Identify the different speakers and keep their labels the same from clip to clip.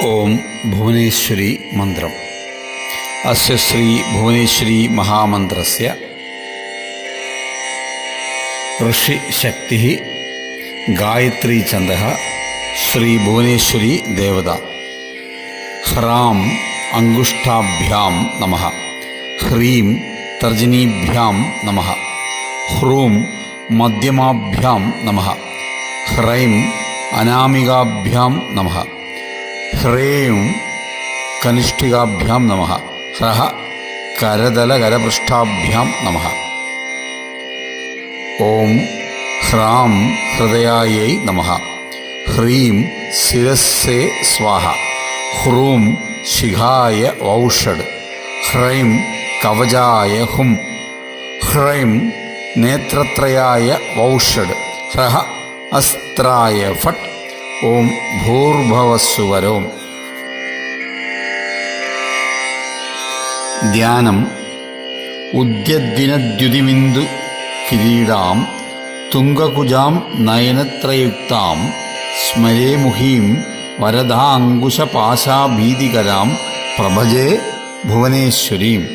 Speaker 1: ഓം ഭുവനേശ്വരി മന്ത്രം. അസ്യ ശ്രീ ഭുവനേശ്വരി മഹാമന്ത്രസ്യ ഋഷിശക്തി ഗായത്രീ ഛന്ദഃ ശ്രീ ഭുവനേശ്വരി ദേവത. ഹ്രാം അംഗുഷ്ഠാഭ്യാം നമഃ. ഹ്രീം തർജനീഭ്യാം നമഃ. ഹ്രൂം മധ്യമാഭ്യാം നമഃ. ഹ്രൈം അനാമികാഭ്യാം നമഃ. ഹ്രേം കനിഷ്ഠികാഭ്യാം നമഃ. ഹ്രഃ കരതലകരപൃഷ്ഠാഭ്യാം നമഃ. ഓം ഹ്രാം ഹൃദയായൈ നമഃ. ഹ്രീം ശിരസ്സേ സ്വാഹ. ഹ്രൂം ശിഖായ വൗഷഡ്. ഹ്രൈം കവചായ ഹും. ഹ്രൈം നേത്രത്രയായ വൗഷഡ്. ഹ്രഃ അസ്ത്രായ ഫട്ട്. ഓം ഭൂർഭവസ്സുവരോം. ധ്യാനം. ഉദ്യദ്ദിനദ്യുതിമിന്ദു കിരീടാം തുംഗകുജാം നയനത്രയുക്താം സ്മരേമുഹീം വരദാങ്കുശപാശാഭീതികരാം പ്രഭജേ ഭുവനേശ്വരീം.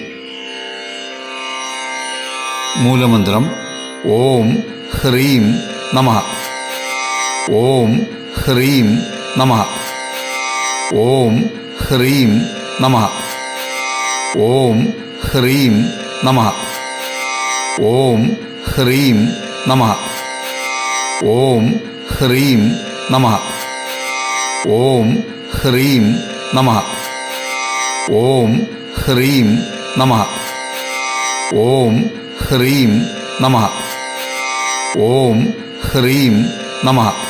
Speaker 1: മൂലമന്ത്രം. ഓം ഹ്രീം നമഃ. ഓം ഹ്രീം നമഃ. ഓം ഹ്രീം നമഃ. ഓം ഹ്രീം നമഃ. ഓം ഹ്രീം നമഃ. ഓം ഹ്രീം നമഃ. ഓം ഹ്രീം നമഃ. ഓം ഹ്രീം നമഃ. ഓം ഹ്രീം നമഃ. ഓം ഹ്രീം നമഃ.